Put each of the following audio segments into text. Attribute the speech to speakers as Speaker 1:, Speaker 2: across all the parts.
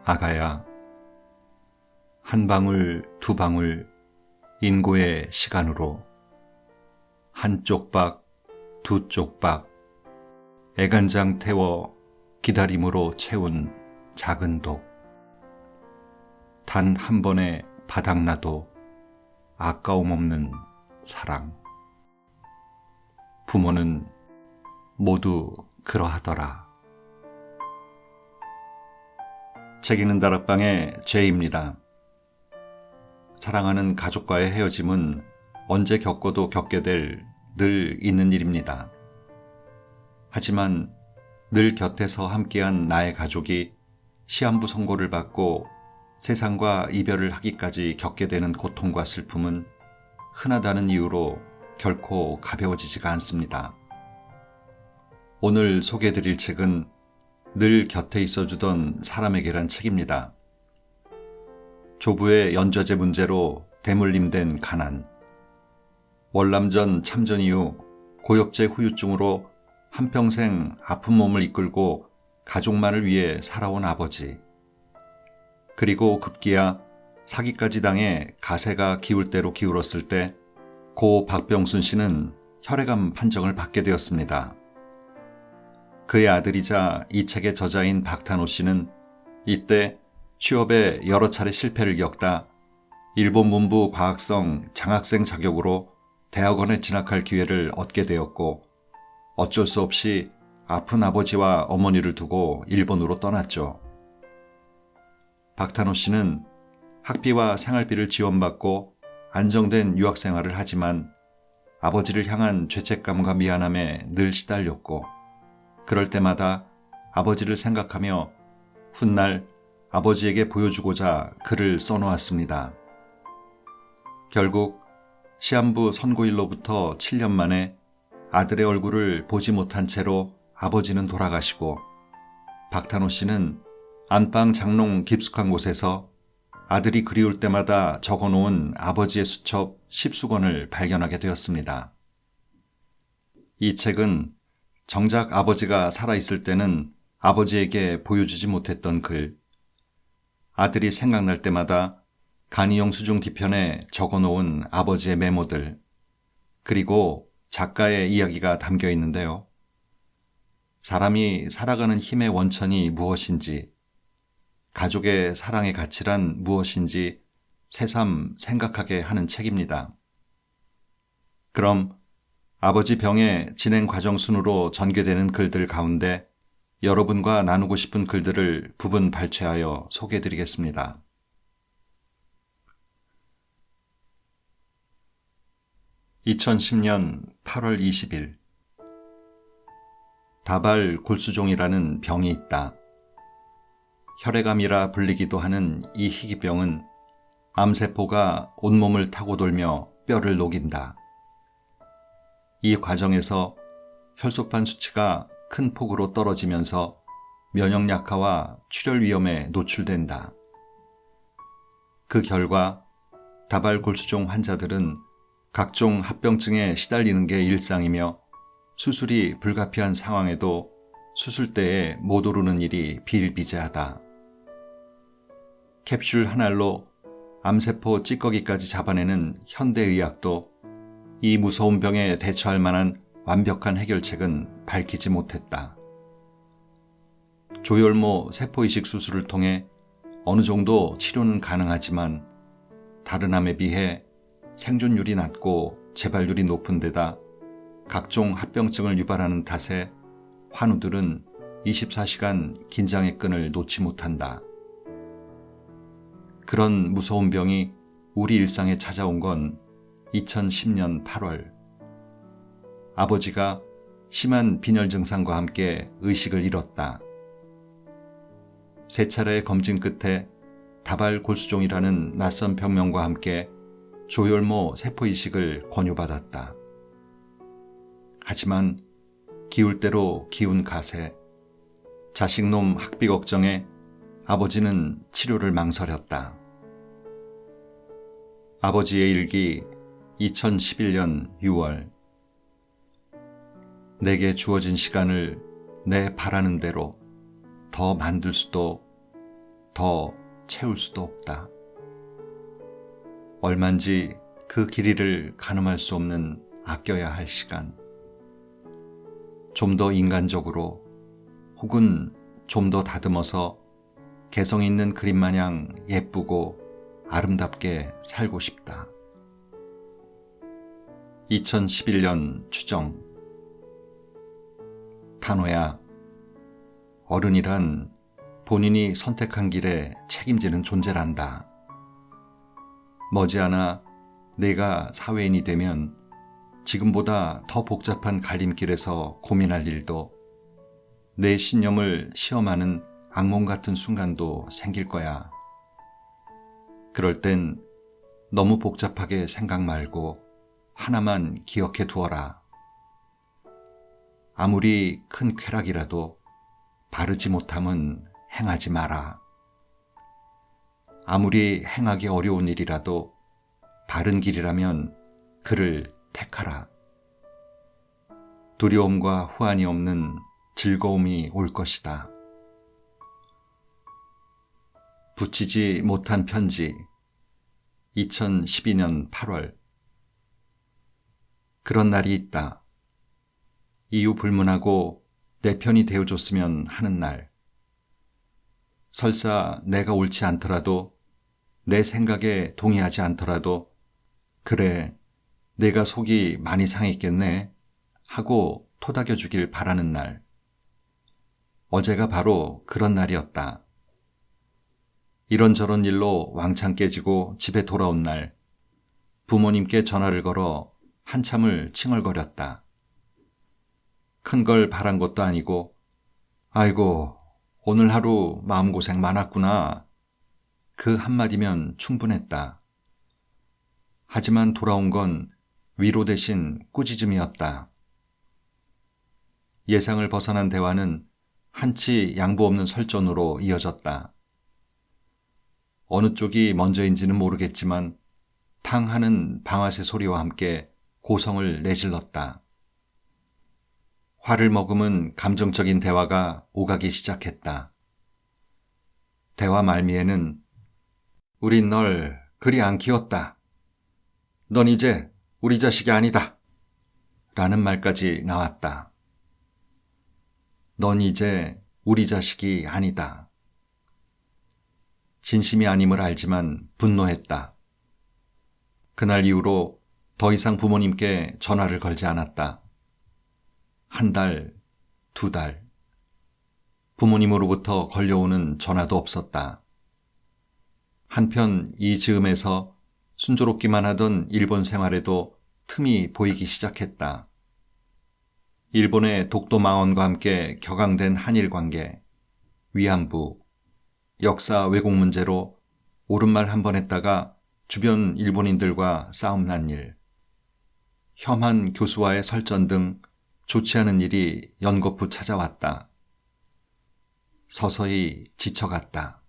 Speaker 1: 아가야, 한 방울 두 방울 인고의 시간으로 한 쪽박 두 쪽박 애간장 태워 기다림으로 채운 작은 독, 단 한 번에 바닥나도 아까움 없는 사랑. 부모는 모두 그러하더라. 책 읽는 다락방의 제이입니다. 사랑하는 가족과의 헤어짐은 언제 겪어도 겪게 될 늘 있는 일입니다. 하지만 늘 곁에서 함께한 나의 가족이 시한부 선고를 받고 세상과 이별을 하기까지 겪게 되는 고통과 슬픔은 흔하다는 이유로 결코 가벼워지지가 않습니다. 오늘 소개해드릴 책은 늘 곁에 있어주던 사람에게란 책입니다. 조부의 연좌제 문제로 대물림된 가난, 월남전 참전 이후 고엽제 후유증으로 한평생 아픈 몸을 이끌고 가족만을 위해 살아온 아버지, 그리고 급기야 사기까지 당해 가세가 기울 대로 기울었을 때 고 박병순 씨는 혈액암 판정을 받게 되었습니다. 그의 아들이자 이 책의 저자인 박탄호 씨는 이때 취업에 여러 차례 실패를 겪다 일본 문부 과학성 장학생 자격으로 대학원에 진학할 기회를 얻게 되었고 어쩔 수 없이 아픈 아버지와 어머니를 두고 일본으로 떠났죠. 박탄호 씨는 학비와 생활비를 지원받고 안정된 유학생활을 하지만 아버지를 향한 죄책감과 미안함에 늘 시달렸고 그럴 때마다 아버지를 생각하며 훗날 아버지에게 보여주고자 글을 써놓았습니다. 결국 시한부 선고일로부터 7년 만에 아들의 얼굴을 보지 못한 채로 아버지는 돌아가시고 박탄호 씨는 안방 장롱 깊숙한 곳에서 아들이 그리울 때마다 적어놓은 아버지의 수첩 10수권을 발견하게 되었습니다. 이 책은 정작 아버지가 살아있을 때는 아버지에게 보여주지 못했던 글, 아들이 생각날 때마다 간이영수증 뒤편에 적어놓은 아버지의 메모들, 그리고 작가의 이야기가 담겨 있는데요. 사람이 살아가는 힘의 원천이 무엇인지, 가족의 사랑의 가치란 무엇인지 새삼 생각하게 하는 책입니다. 그럼 아버지 병의 진행 과정 순으로 전개되는 글들 가운데 여러분과 나누고 싶은 글들을 부분 발췌하여 소개해드리겠습니다. 2010년 8월 20일 다발 골수종이라는 병이 있다. 혈액암이라 불리기도 하는 이 희귀병은 암세포가 온몸을 타고 돌며 뼈를 녹인다. 이 과정에서 혈소판 수치가 큰 폭으로 떨어지면서 면역 약화와 출혈 위험에 노출된다. 그 결과 다발 골수종 환자들은 각종 합병증에 시달리는 게 일상이며 수술이 불가피한 상황에도 수술대에 못 오르는 일이 비일비재하다. 캡슐 한 알로 암세포 찌꺼기까지 잡아내는 현대의학도 이 무서운 병에 대처할 만한 완벽한 해결책은 밝히지 못했다. 조혈모 세포이식 수술을 통해 어느 정도 치료는 가능하지만 다른 암에 비해 생존율이 낮고 재발률이 높은 데다 각종 합병증을 유발하는 탓에 환우들은 24시간 긴장의 끈을 놓지 못한다. 그런 무서운 병이 우리 일상에 찾아온 건 2010년 8월. 아버지가 심한 빈혈 증상과 함께 의식을 잃었다. 세 차례의 검진 끝에 다발 골수종이라는 낯선 병명과 함께 조혈모 세포이식을 권유받았다. 하지만 기울 대로 기운 가세, 자식놈 학비 걱정에 아버지는 치료를 망설였다. 아버지의 일기 2011년 6월. 내게 주어진 시간을 내 바라는 대로 더 만들 수도 더 채울 수도 없다. 얼만지 그 길이를 가늠할 수 없는 아껴야 할 시간. 좀 더 인간적으로 혹은 좀 더 다듬어서 개성 있는 그림 마냥 예쁘고 아름답게 살고 싶다. 2011년 추정. 단호야, 어른이란 본인이 선택한 길에 책임지는 존재란다. 머지않아 내가 사회인이 되면 지금보다 더 복잡한 갈림길에서 고민할 일도, 내 신념을 시험하는 악몽 같은 순간도 생길 거야. 그럴 땐 너무 복잡하게 생각 말고 하나만 기억해 두어라. 아무리 큰 쾌락이라도 바르지 못함은 행하지 마라. 아무리 행하기 어려운 일이라도 바른 길이라면 그를 택하라. 두려움과 후환이 없는 즐거움이 올 것이다. 붙이지 못한 편지. 2012년 8월. 그런 날이 있다. 이유 불문하고 내 편이 되어줬으면 하는 날. 설사 내가 옳지 않더라도, 내 생각에 동의하지 않더라도, 그래, 내가 속이 많이 상했겠네 하고 토닥여주길 바라는 날. 어제가 바로 그런 날이었다. 이런저런 일로 왕창 깨지고 집에 돌아온 날, 부모님께 전화를 걸어 한참을 칭얼거렸다. 큰 걸 바란 것도 아니고, 아이고, 오늘 하루 마음고생 많았구나. 그 한마디면 충분했다. 하지만 돌아온 건 위로 대신 꾸짖음이었다. 예상을 벗어난 대화는 한치 양보 없는 설전으로 이어졌다. 어느 쪽이 먼저인지는 모르겠지만 탕하는 방아쇠 소리와 함께 고성을 내질렀다. 화를 머금은 감정적인 대화가 오가기 시작했다. 대화 말미에는 우린 널 그리 안 키웠다. 넌 이제 우리 자식이 아니다. 라는 말까지 나왔다. 넌 이제 우리 자식이 아니다. 진심이 아님을 알지만 분노했다. 그날 이후로 더 이상 부모님께 전화를 걸지 않았다. 한 달, 두 달. 부모님으로부터 걸려오는 전화도 없었다. 한편 이 즈음에서 순조롭기만 하던 일본 생활에도 틈이 보이기 시작했다. 일본의 독도 망언과 함께 격앙된 한일 관계, 위안부, 역사 왜곡 문제로 옳은 말 한 번 했다가 주변 일본인들과 싸움 난 일, 혐한 교수와의 설전 등 좋지 않은 일이 연거푸 찾아왔다. 서서히 지쳐갔다.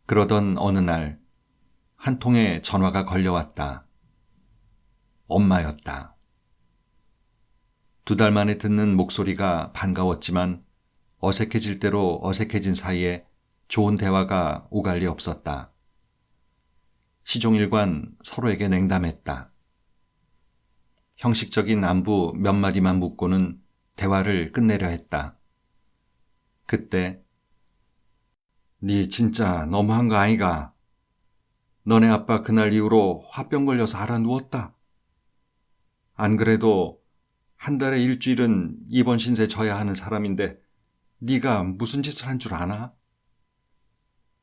Speaker 1: 그러던 어느 날 한 통의 전화가 걸려왔다. 엄마였다. 두 달 만에 듣는 목소리가 반가웠지만 어색해질 대로 어색해진 사이에 좋은 대화가 오갈 리 없었다. 시종일관 서로에게 냉담했다. 형식적인 안부 몇 마디만 묻고는 대화를 끝내려 했다. 그때 니 진짜 너무한 거 아이가? 너네 아빠 그날 이후로 화병 걸려서 알아 누웠다. 안 그래도 한 달에 일주일은 입원 신세 져야 하는 사람인데 네가 무슨 짓을 한 줄 아나?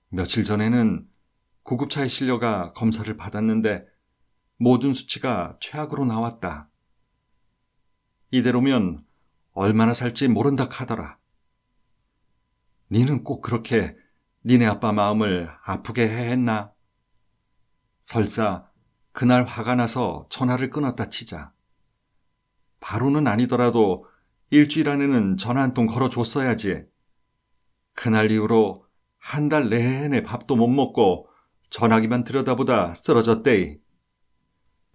Speaker 1: 며칠 전에는 구급차에 실려가 검사를 받았는데 모든 수치가 최악으로 나왔다. 이대로면 얼마나 살지 모른다 카더라. 니는 꼭 그렇게 니네 아빠 마음을 아프게 해 했나? 설사 그날 화가 나서 전화를 끊었다 치자. 바로는 아니더라도 일주일 안에는 전화 한 통 걸어줬어야지. 그날 이후로 한 달 내내 밥도 못 먹고 전화기만 들여다보다 쓰러졌대이.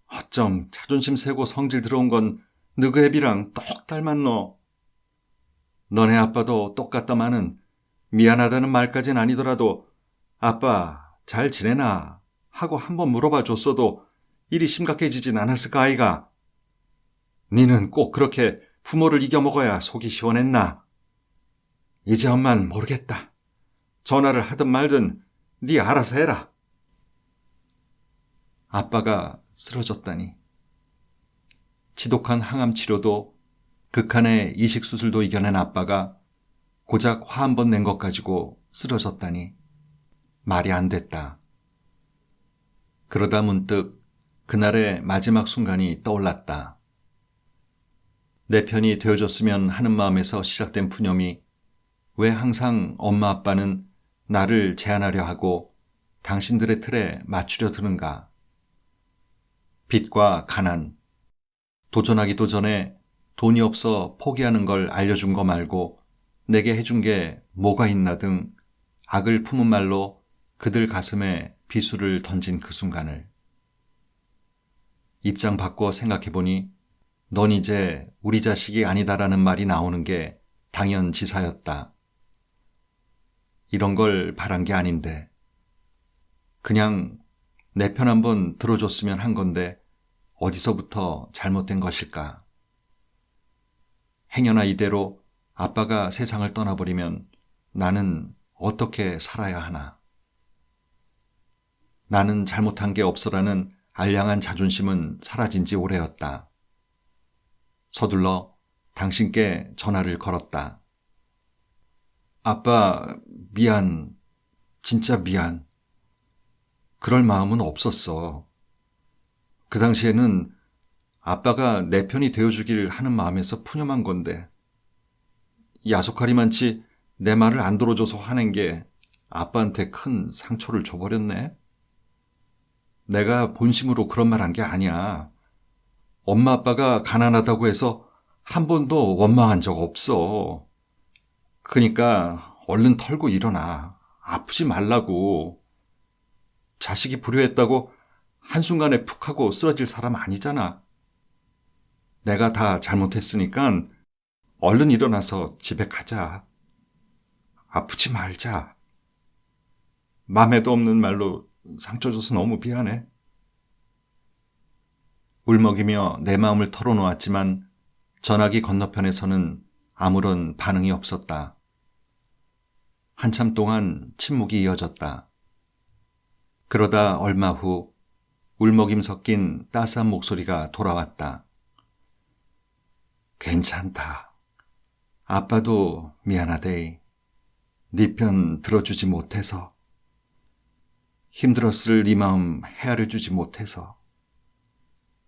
Speaker 1: 어쩜 자존심 세고 성질 들어온 건 너그 애비랑 똑 닮았노. 너네 아빠도 똑같다마는 미안하다는 말까진 아니더라도 아빠 잘 지내나 하고 한번 물어봐 줬어도 일이 심각해지진 않았을까 아이가. 니는 꼭 그렇게 부모를 이겨먹어야 속이 시원했나. 이제 엄만 모르겠다. 전화를 하든 말든 네 알아서 해라. 아빠가 쓰러졌다니. 지독한 항암 치료도 극한의 이식 수술도 이겨낸 아빠가 고작 화 한 번 낸 것 가지고 쓰러졌다니. 말이 안 됐다. 그러다 문득 그날의 마지막 순간이 떠올랐다. 내 편이 되어줬으면 하는 마음에서 시작된 푸념이 왜 항상 엄마 아빠는 나를 제한하려 하고 당신들의 틀에 맞추려 드는가. 빚과 가난, 도전하기도 전에 돈이 없어 포기하는 걸 알려준 거 말고 내게 해준 게 뭐가 있나 등 악을 품은 말로 그들 가슴에 비수를 던진 그 순간을. 입장 바꿔 생각해보니 넌 이제 우리 자식이 아니다라는 말이 나오는 게 당연지사였다. 이런 걸 바란 게 아닌데 그냥 내 편 한번 들어줬으면 한 건데 어디서부터 잘못된 것일까? 행여나 이대로 아빠가 세상을 떠나버리면 나는 어떻게 살아야 하나? 나는 잘못한 게 없어라는 알량한 자존심은 사라진 지 오래였다. 서둘러 당신께 전화를 걸었다. 아빠, 미안. 진짜 미안. 그럴 마음은 없었어. 그 당시에는 아빠가 내 편이 되어주길 하는 마음에서 푸념한 건데 야속하리만치 내 말을 안 들어줘서 화낸 게 아빠한테 큰 상처를 줘버렸네. 내가 본심으로 그런 말 한 게 아니야. 엄마 아빠가 가난하다고 해서 한 번도 원망한 적 없어. 그러니까 얼른 털고 일어나. 아프지 말라고. 자식이 불효했다고 한순간에 푹 하고 쓰러질 사람 아니잖아. 내가 다 잘못했으니까 얼른 일어나서 집에 가자. 아프지 말자. 맘에도 없는 말로 상처 줘서 너무 미안해. 울먹이며 내 마음을 털어놓았지만 전화기 건너편에서는 아무런 반응이 없었다. 한참 동안 침묵이 이어졌다. 그러다 얼마 후 울먹임 섞인 따스한 목소리가 돌아왔다. 괜찮다. 아빠도 미안하대. 네 편 들어주지 못해서. 힘들었을 네 마음 헤아려주지 못해서.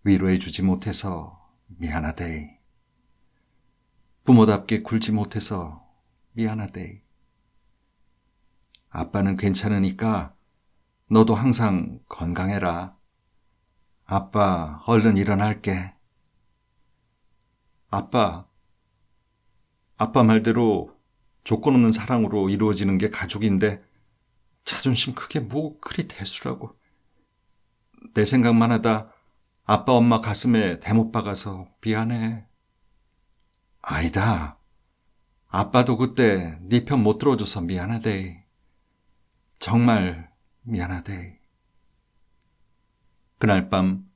Speaker 1: 위로해주지 못해서 미안하대. 부모답게 굴지 못해서 미안하대. 아빠는 괜찮으니까 너도 항상 건강해라. 아빠 얼른 일어날게. 아빠 말대로 조건 없는 사랑으로 이루어지는 게 가족인데 자존심 그게 뭐 그리 대수라고. 내 생각만 하다 아빠 엄마 가슴에 대못 박아서 미안해. 아니다. 아빠도 그때 네 편 못 들어줘서 미안하대. 정말 미안하대. 그날 밤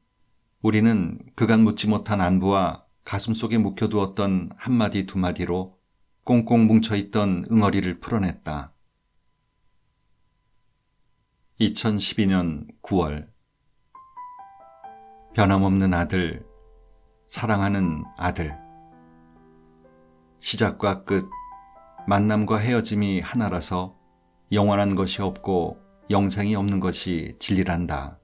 Speaker 1: 우리는 그간 묻지 못한 안부와 가슴속에 묵혀두었던 한마디 두마디로 꽁꽁 뭉쳐있던 응어리를 풀어냈다. 2012년 9월 변함없는 아들, 사랑하는 아들. 시작과 끝, 만남과 헤어짐이 하나라서 영원한 것이 없고 영생이 없는 것이 진리란다.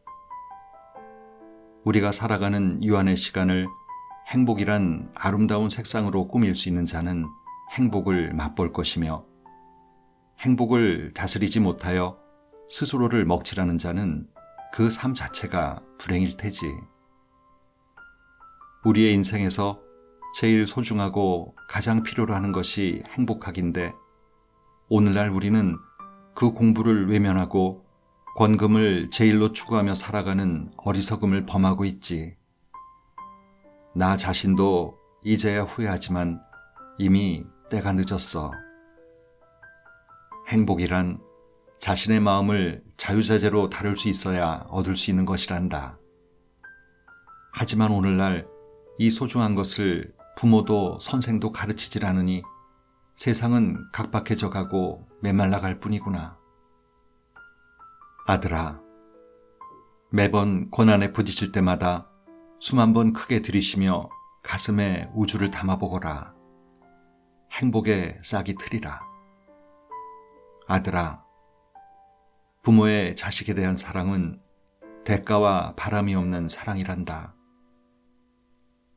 Speaker 1: 우리가 살아가는 유한의 시간을 행복이란 아름다운 색상으로 꾸밀 수 있는 자는 행복을 맛볼 것이며 행복을 다스리지 못하여 스스로를 먹칠하는 자는 그 삶 자체가 불행일 테지. 우리의 인생에서 제일 소중하고 가장 필요로 하는 것이 행복하긴데 오늘날 우리는 그 공부를 외면하고 권금을 제일로 추구하며 살아가는 어리석음을 범하고 있지. 나 자신도 이제야 후회하지만 이미 때가 늦었어. 행복이란 자신의 마음을 자유자재로 다룰 수 있어야 얻을 수 있는 것이란다. 하지만 오늘날 이 소중한 것을 부모도 선생도 가르치질 않으니 세상은 각박해져 가고 메말라갈 뿐이구나. 아들아, 매번 고난에 부딪힐 때마다 숨 한 번 크게 들이쉬며 가슴에 우주를 담아보거라. 행복의 싹이 트리라. 아들아, 부모의 자식에 대한 사랑은 대가와 바람이 없는 사랑이란다.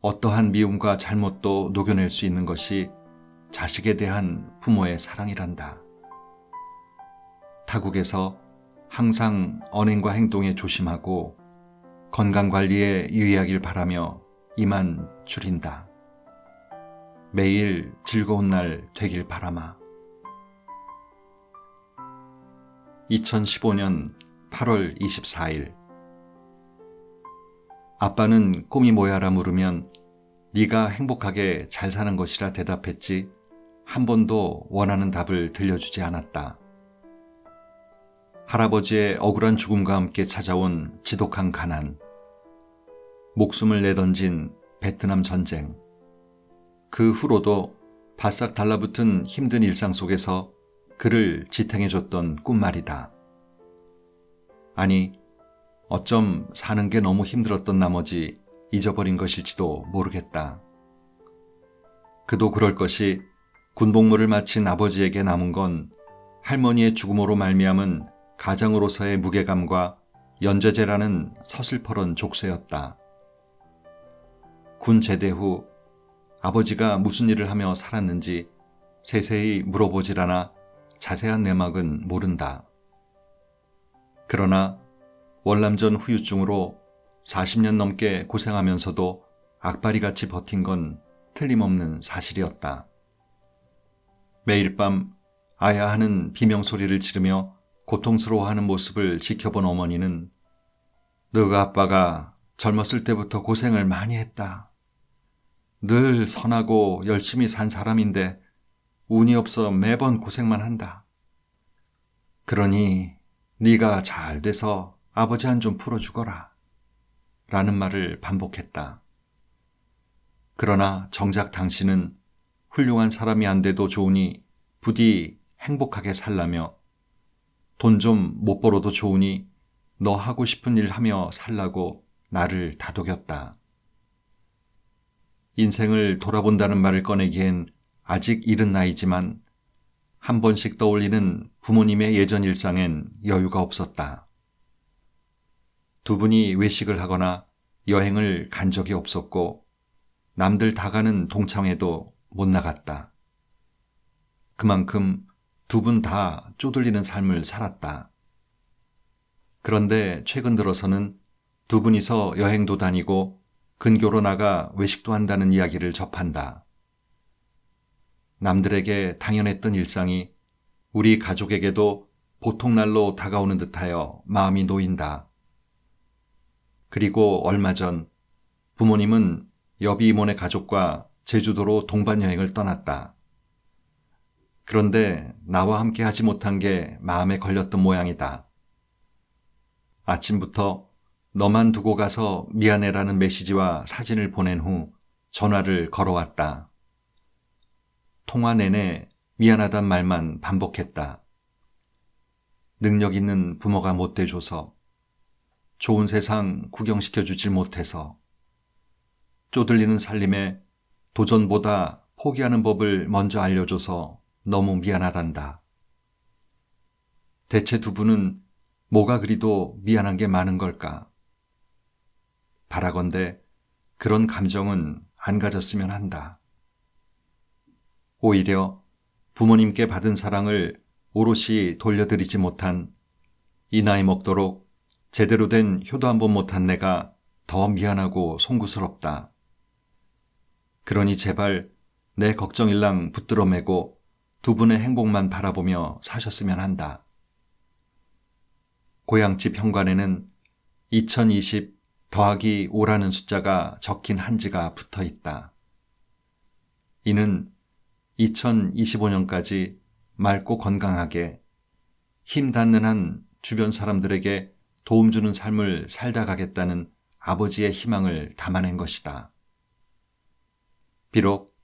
Speaker 1: 어떠한 미움과 잘못도 녹여낼 수 있는 것이 자식에 대한 부모의 사랑이란다. 타국에서 항상 언행과 행동에 조심하고 건강관리에 유의하길 바라며 이만 줄인다. 매일 즐거운 날 되길 바라마. 2015년 8월 24일. 아빠는 꿈이 뭐야라 물으면 네가 행복하게 잘 사는 것이라 대답했지 한 번도 원하는 답을 들려주지 않았다. 할아버지의 억울한 죽음과 함께 찾아온 지독한 가난, 목숨을 내던진 베트남 전쟁, 그 후로도 바싹 달라붙은 힘든 일상 속에서 그를 지탱해줬던 꿈말이다. 아니, 어쩜 사는 게 너무 힘들었던 나머지 잊어버린 것일지도 모르겠다. 그도 그럴 것이 군복무를 마친 아버지에게 남은 건 할머니의 죽음으로 말미암은 가장으로서의 무게감과 연좌제라는 서슬퍼런 족쇄였다. 군 제대 후 아버지가 무슨 일을 하며 살았는지 세세히 물어보질 않아 자세한 내막은 모른다. 그러나 월남전 후유증으로 40년 넘게 고생하면서도 악바리같이 버틴 건 틀림없는 사실이었다. 매일 밤 아야 하는 비명소리를 지르며 고통스러워하는 모습을 지켜본 어머니는 너희 아빠가 젊었을 때부터 고생을 많이 했다. 늘 선하고 열심히 산 사람인데 운이 없어 매번 고생만 한다. 그러니 네가 잘 돼서 아버지 한 좀 풀어주거라. 라는 말을 반복했다. 그러나 정작 당신은 훌륭한 사람이 안 돼도 좋으니 부디 행복하게 살라며 돈 좀 못 벌어도 좋으니 너 하고 싶은 일 하며 살라고 나를 다독였다. 인생을 돌아본다는 말을 꺼내기엔 아직 이른 나이지만 한 번씩 떠올리는 부모님의 예전 일상엔 여유가 없었다. 두 분이 외식을 하거나 여행을 간 적이 없었고 남들 다 가는 동창회도 못 나갔다. 그만큼 두 분 다 쪼들리는 삶을 살았다. 그런데 최근 들어서는 두 분이서 여행도 다니고 근교로 나가 외식도 한다는 이야기를 접한다. 남들에게 당연했던 일상이 우리 가족에게도 보통날로 다가오는 듯하여 마음이 놓인다. 그리고 얼마 전 부모님은 여비 이모네 가족과 제주도로 동반여행을 떠났다. 그런데 나와 함께 하지 못한 게 마음에 걸렸던 모양이다. 아침부터 너만 두고 가서 미안해라는 메시지와 사진을 보낸 후 전화를 걸어왔다. 통화 내내 미안하단 말만 반복했다. 능력 있는 부모가 못 돼줘서, 좋은 세상 구경시켜주질 못해서, 쪼들리는 살림에 도전보다 포기하는 법을 먼저 알려줘서 너무 미안하단다. 대체 두 분은 뭐가 그리도 미안한 게 많은 걸까? 바라건대 그런 감정은 안 가졌으면 한다. 오히려 부모님께 받은 사랑을 오롯이 돌려드리지 못한, 이 나이 먹도록 제대로 된 효도 한 번 못한 내가 더 미안하고 송구스럽다. 그러니 제발 내 걱정일랑 붙들어 매고 두 분의 행복만 바라보며 사셨으면 한다. 고향집 현관에는 2020 더하기 5라는 숫자가 적힌 한지가 붙어 있다. 이는 2025년까지 맑고 건강하게 힘 닿는 한 주변 사람들에게 도움 주는 삶을 살다 가겠다는 아버지의 희망을 담아낸 것이다. 비록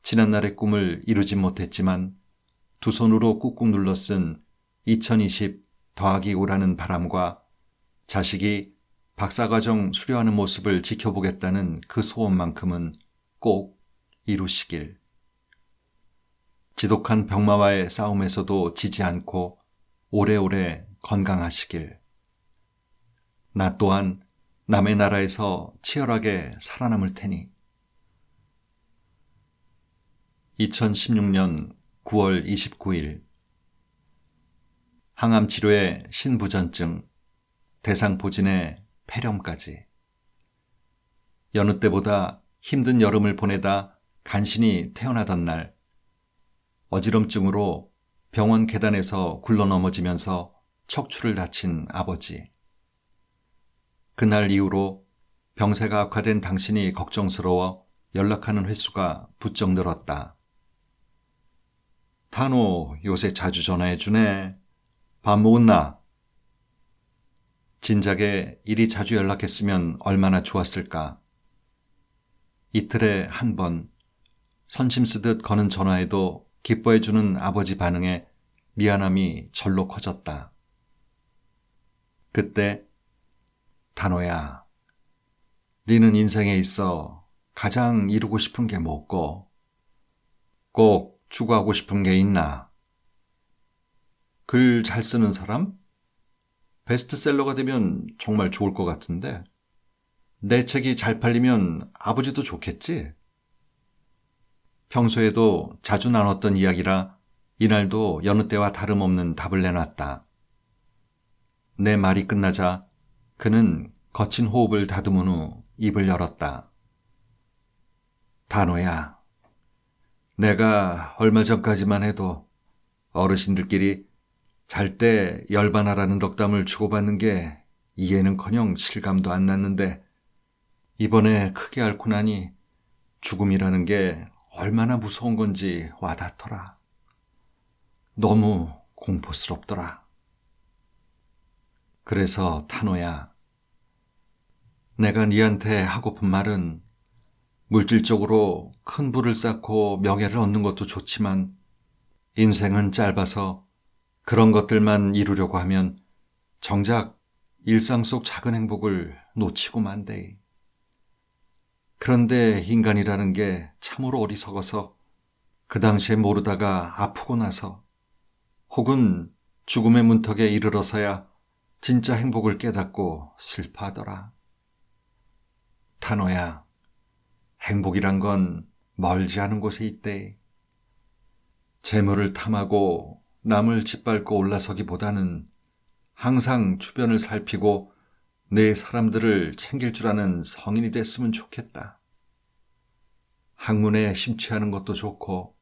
Speaker 1: 지난날의 꿈을 이루진 못했지만 두 손으로 꾹꾹 눌러 쓴 2020 더하기 5라는 바람과 자식이 박사과정 수료하는 모습을 지켜보겠다는 그 소원만큼은 꼭 이루시길. 지독한 병마와의 싸움에서도 지지 않고 오래오래 건강하시길. 나 또한 남의 나라에서 치열하게 살아남을 테니. 2016년 9월 29일 항암 치료에 신부전증, 대상포진에 폐렴까지. 여느 때보다 힘든 여름을 보내다 간신히 태어나던 날, 어지럼증으로 병원 계단에서 굴러 넘어지면서 척추를 다친 아버지. 그날 이후로 병세가 악화된 당신이 걱정스러워 연락하는 횟수가 부쩍 늘었다. 탄호 요새 자주 전화해주네. 밥 먹었나? 진작에 이리 자주 연락했으면 얼마나 좋았을까. 이틀에 한 번, 선심 쓰듯 거는 전화에도 기뻐해주는 아버지 반응에 미안함이 절로 커졌다. 그때 단호야, 니는 인생에 있어 가장 이루고 싶은 게 뭐고? 꼭 추구하고 싶은 게 있나? 글 잘 쓰는 사람? 베스트셀러가 되면 정말 좋을 것 같은데 내 책이 잘 팔리면 아버지도 좋겠지? 평소에도 자주 나눴던 이야기라 이날도 여느 때와 다름없는 답을 내놨다. 내 말이 끝나자 그는 거친 호흡을 다듬은 후 입을 열었다. 단호야, 내가 얼마 전까지만 해도 어르신들끼리 잘 때 열반하라는 덕담을 주고받는 게 이해는커녕 실감도 안 났는데 이번에 크게 앓고 나니 죽음이라는 게 얼마나 무서운 건지 와닿더라. 너무 공포스럽더라. 그래서 탄호야, 내가 니한테 하고픈 말은 물질적으로 큰 부를 쌓고 명예를 얻는 것도 좋지만 인생은 짧아서 그런 것들만 이루려고 하면 정작 일상 속 작은 행복을 놓치고 만대. 그런데 인간이라는 게 참으로 어리석어서 그 당시에 모르다가 아프고 나서 혹은 죽음의 문턱에 이르러서야 진짜 행복을 깨닫고 슬퍼하더라. 탄호야, 행복이란 건 멀지 않은 곳에 있대. 재물을 탐하고 남을 짓밟고 올라서기보다는 항상 주변을 살피고 내 사람들을 챙길 줄 아는 성인이 됐으면 좋겠다. 학문에 심취하는 것도 좋고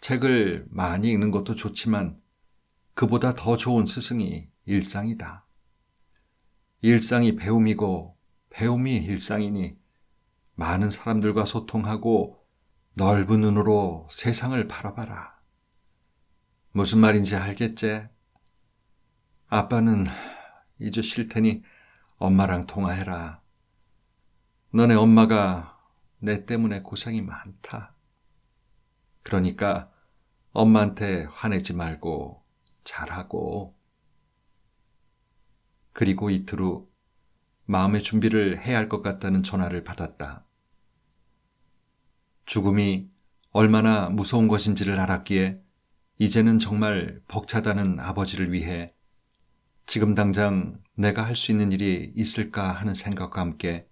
Speaker 1: 책을 많이 읽는 것도 좋지만 그보다 더 좋은 스승이 일상이다. 일상이 배움이고 배움이 일상이니 많은 사람들과 소통하고 넓은 눈으로 세상을 바라봐라. 무슨 말인지 알겠지? 아빠는 이제 쉴 테니 엄마랑 통화해라. 너네 엄마가 내 때문에 고생이 많다. 그러니까 엄마한테 화내지 말고 잘하고. 그리고 이틀 후 마음의 준비를 해야 할 것 같다는 전화를 받았다. 죽음이 얼마나 무서운 것인지를 알았기에 이제는 정말 벅차다는 아버지를 위해 지금 당장 내가 할 수 있는 일이 있을까 하는 생각과 함께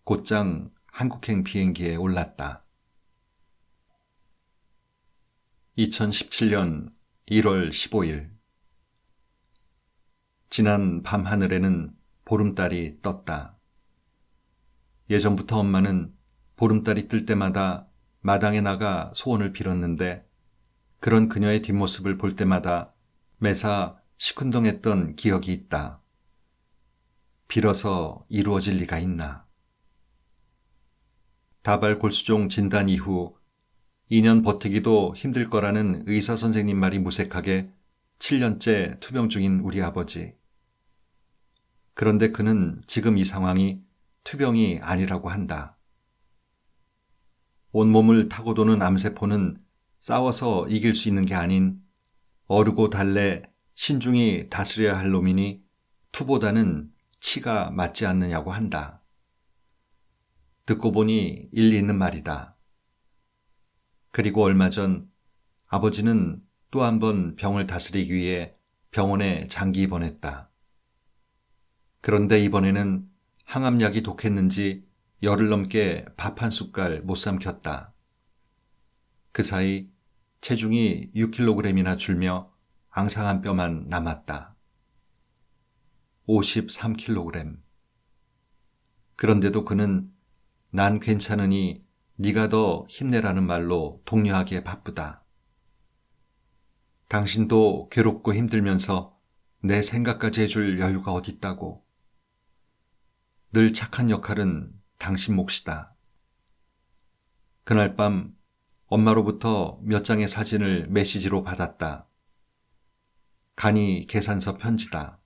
Speaker 1: 곧장 한국행 비행기에 올랐다. 2017년 1월 15일 지난 밤하늘에는 보름달이 떴다. 예전부터 엄마는 보름달이 뜰 때마다 마당에 나가 소원을 빌었는데 그런 그녀의 뒷모습을 볼 때마다 매사 시큰둥했던 기억이 있다. 빌어서 이루어질 리가 있나. 다발 골수종 진단 이후 2년 버티기도 힘들 거라는 의사 선생님 말이 무색하게 7년째 투병 중인 우리 아버지. 그런데 그는 지금 이 상황이 투병이 아니라고 한다. 온몸을 타고 도는 암세포는 싸워서 이길 수 있는 게 아닌 어르고 달래 신중히 다스려야 할 놈이니 투보다는 치가 맞지 않느냐고 한다. 듣고 보니 일리 있는 말이다. 그리고 얼마 전 아버지는 또 한 번 병을 다스리기 위해 병원에 장기 입원했다. 그런데 이번에는 항암약이 독했는지 열흘 넘게 밥 한 숟갈 못 삼켰다. 그 사이 체중이 6kg이나 줄며 앙상한 뼈만 남았다. 53kg. 그런데도 그는 난 괜찮으니 네가 더 힘내라는 말로 독려하기에 바쁘다. 당신도 괴롭고 힘들면서 내 생각까지 해줄 여유가 어딨다고. 늘 착한 역할은 당신 몫이다. 그날 밤 엄마로부터 몇 장의 사진을 메시지로 받았다. 간이 계산서 편지다.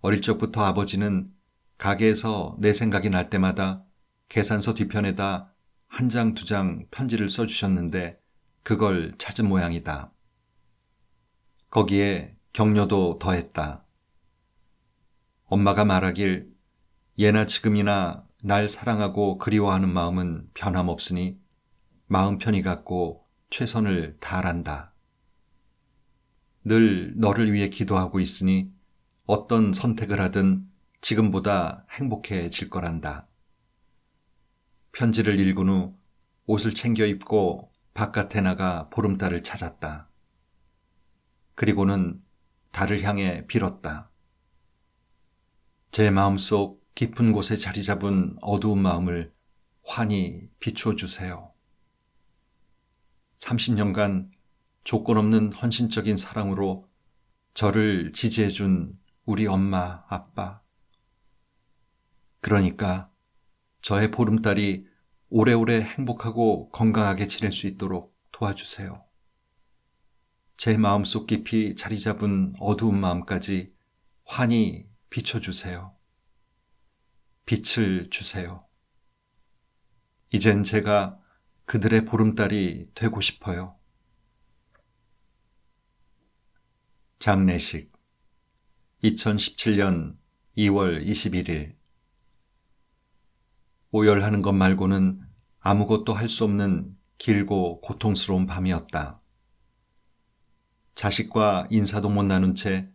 Speaker 1: 어릴 적부터 아버지는 가게에서 내 생각이 날 때마다 계산서 뒤편에다 한 장, 두 장 편지를 써주셨는데 그걸 찾은 모양이다. 거기에 격려도 더했다. 엄마가 말하길 예나 지금이나 날 사랑하고 그리워하는 마음은 변함없으니 마음 편히 갖고 최선을 다하란다. 늘 너를 위해 기도하고 있으니 어떤 선택을 하든 지금보다 행복해질 거란다. 편지를 읽은 후 옷을 챙겨 입고 바깥에 나가 보름달을 찾았다. 그리고는 달을 향해 빌었다. 제 마음속 깊은 곳에 자리 잡은 어두운 마음을 환히 비추어 주세요. 30년간 조건 없는 헌신적인 사랑으로 저를 지지해 준 우리 엄마, 아빠. 그러니까 저의 보름달이 오래오래 행복하고 건강하게 지낼 수 있도록 도와주세요. 제 마음속 깊이 자리 잡은 어두운 마음까지 환히 비춰주세요. 빛을 주세요. 이젠 제가 그들의 보름달이 되고 싶어요. 장례식 2017년 2월 21일. 오열하는 것 말고는 아무것도 할 수 없는 길고 고통스러운 밤이었다. 자식과 인사도 못 나눈 채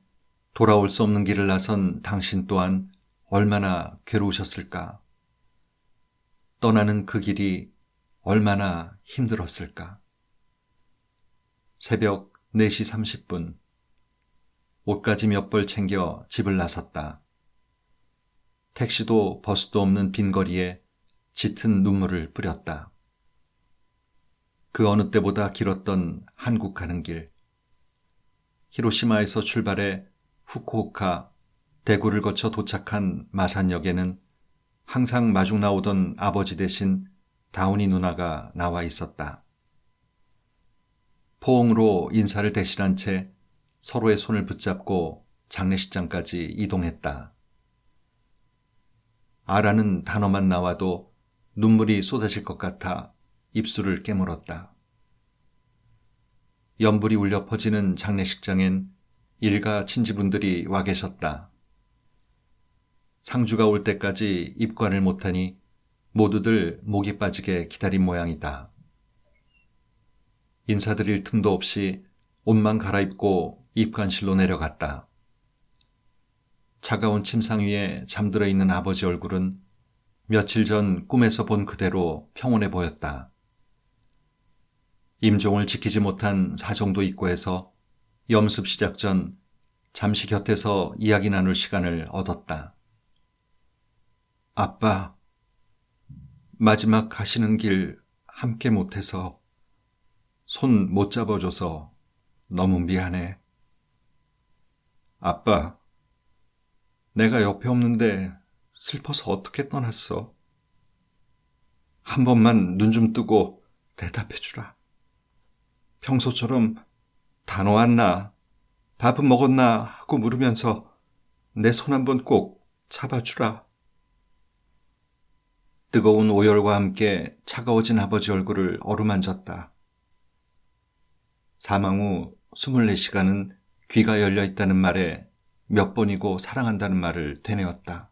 Speaker 1: 돌아올 수 없는 길을 나선 당신 또한 얼마나 괴로우셨을까. 떠나는 그 길이 얼마나 힘들었을까. 새벽 4시 30분. 옷가지 몇 벌 챙겨 집을 나섰다. 택시도 버스도 없는 빈 거리에 짙은 눈물을 뿌렸다. 그 어느 때보다 길었던 한국 가는 길. 히로시마에서 출발해 후쿠오카, 대구를 거쳐 도착한 마산역에는 항상 마중 나오던 아버지 대신 다운이 누나가 나와 있었다. 포옹으로 인사를 대신한 채 서로의 손을 붙잡고 장례식장까지 이동했다. 아라는 단어만 나와도 눈물이 쏟아질 것 같아 입술을 깨물었다. 연불이 울려 퍼지는 장례식장엔 일가 친지분들이 와 계셨다. 상주가 올 때까지 입관을 못하니 모두들 목이 빠지게 기다린 모양이다. 인사드릴 틈도 없이 옷만 갈아입고 입관실로 내려갔다. 차가운 침상 위에 잠들어 있는 아버지 얼굴은 며칠 전 꿈에서 본 그대로 평온해 보였다. 임종을 지키지 못한 사정도 있고 해서 염습 시작 전 잠시 곁에서 이야기 나눌 시간을 얻었다. 아빠, 마지막 가시는 길 함께 못해서 손 못 잡아줘서 너무 미안해. 아빠, 내가 옆에 없는데 슬퍼서 어떻게 떠났어? 한 번만 눈 좀 뜨고 대답해 주라. 평소처럼 단어 왔나, 밥은 먹었나 하고 물으면서 내 손 한번 꼭 잡아주라. 뜨거운 오열과 함께 차가워진 아버지 얼굴을 어루만졌다. 사망 후 24시간은 귀가 열려 있다는 말에 몇 번이고 사랑한다는 말을 되뇌었다.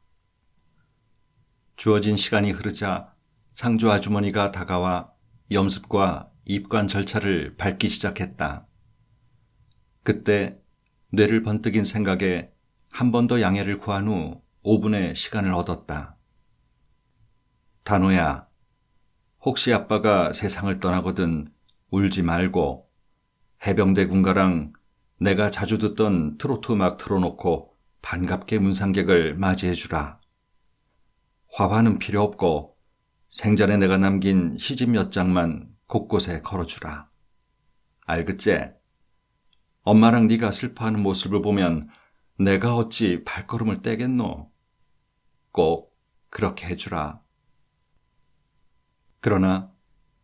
Speaker 1: 주어진 시간이 흐르자 상조 아주머니가 다가와 염습과 입관 절차를 밟기 시작했다. 그때 뇌를 번뜩인 생각에 한 번 더 양해를 구한 후 5분의 시간을 얻었다. 단호야, 혹시 아빠가 세상을 떠나거든 울지 말고 해병대 군가랑 내가 자주 듣던 트로트 음악 틀어놓고 반갑게 문상객을 맞이해주라. 화환은 필요 없고 생전에 내가 남긴 시집 몇 장만 곳곳에 걸어주라. 알겠지? 엄마랑 네가 슬퍼하는 모습을 보면 내가 어찌 발걸음을 떼겠노? 꼭 그렇게 해주라. 그러나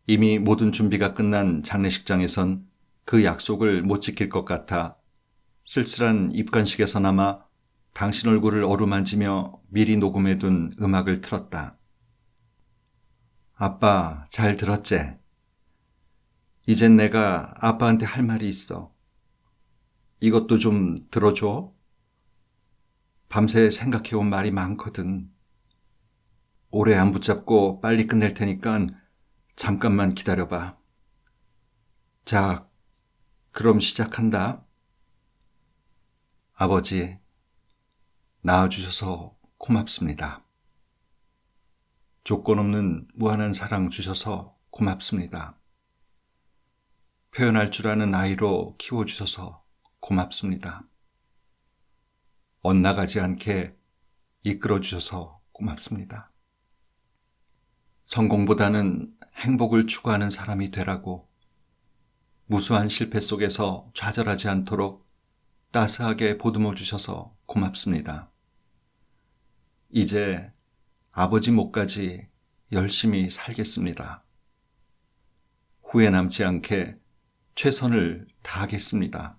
Speaker 1: 이미 모든 준비가 끝난 장례식장에선 그 약속을 못 지킬 것 같아 쓸쓸한 입관식에서나마 당신 얼굴을 어루만지며 미리 녹음해둔 음악을 틀었다. 아빠 잘 들었제? 이젠 내가 아빠한테 할 말이 있어. 이것도 좀 들어줘? 밤새 생각해온 말이 많거든. 오래 안 붙잡고 빨리 끝낼 테니까 잠깐만 기다려봐. 자, 그럼 시작한다. 아버지, 낳아주셔서 고맙습니다. 조건 없는 무한한 사랑 주셔서 고맙습니다. 표현할 줄 아는 아이로 키워주셔서 고맙습니다. 엇나가지 않게 이끌어주셔서 고맙습니다. 성공보다는 행복을 추구하는 사람이 되라고 무수한 실패 속에서 좌절하지 않도록 따스하게 보듬어 주셔서 고맙습니다. 이제 아버지 몫까지 열심히 살겠습니다. 후회 남지 않게 최선을 다하겠습니다.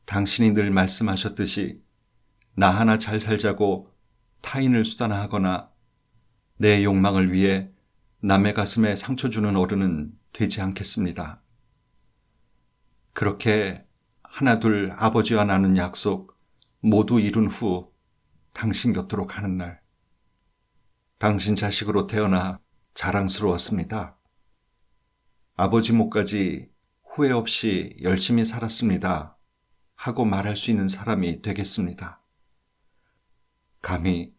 Speaker 1: 당신이 늘 말씀하셨듯이 나 하나 잘 살자고 타인을 수단화하거나 내 욕망을 위해 남의 가슴에 상처 주는 어른은 되지 않겠습니다. 그렇게 하나둘 아버지와 나눈 약속 모두 이룬 후 당신 곁으로 가는 날, 당신 자식으로 태어나 자랑스러웠습니다. 아버지 몫까지 후회 없이 열심히 살았습니다 하고 말할 수 있는 사람이 되겠습니다. 감히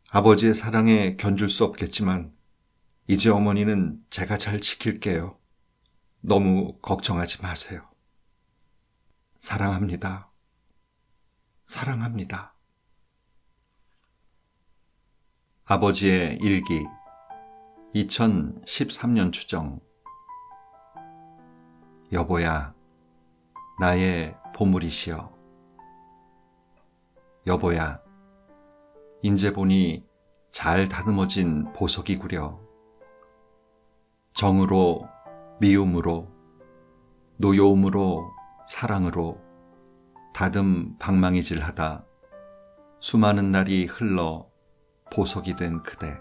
Speaker 1: 아버지의 사랑에 견줄 수 없겠지만 이제 어머니는 제가 잘 지킬게요. 너무 걱정하지 마세요. 사랑합니다. 사랑합니다. 아버지의 일기 2013년 추정. 여보야, 나의 보물이시여. 여보야, 인제 보니 잘 다듬어진 보석이구려. 정으로, 미움으로, 노여움으로, 사랑으로 다듬 방망이질하다 수많은 날이 흘러 보석이 된 그대.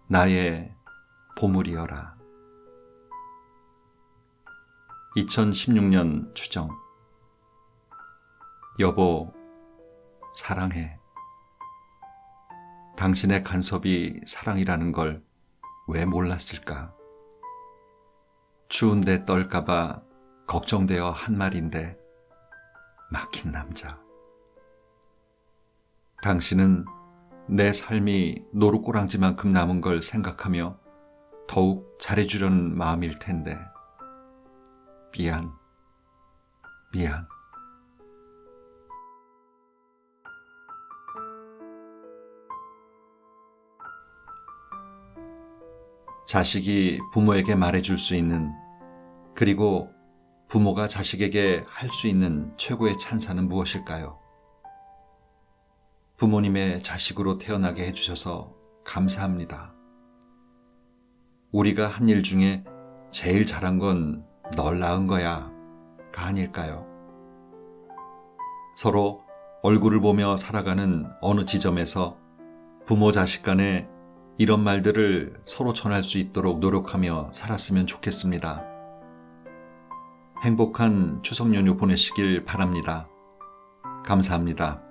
Speaker 1: 나의 보물이여라. 2016년 추정. 여보, 사랑해. 당신의 간섭이 사랑이라는 걸 왜 몰랐을까? 추운데 떨까봐 걱정되어 한 말인데 막힌 남자. 당신은 내 삶이 노루꼬랑지만큼 남은 걸 생각하며 더욱 잘해주려는 마음일 텐데 미안. 자식이 부모에게 말해줄 수 있는, 그리고 부모가 자식에게 할 수 있는 최고의 찬사는 무엇일까요? 부모님의 자식으로 태어나게 해주셔서 감사합니다. 우리가 한 일 중에 제일 잘한 건 널 낳은 거야가 아닐까요? 서로 얼굴을 보며 살아가는 어느 지점에서 부모 자식 간에 이런 말들을 서로 전할 수 있도록 노력하며 살았으면 좋겠습니다. 행복한 추석 연휴 보내시길 바랍니다. 감사합니다.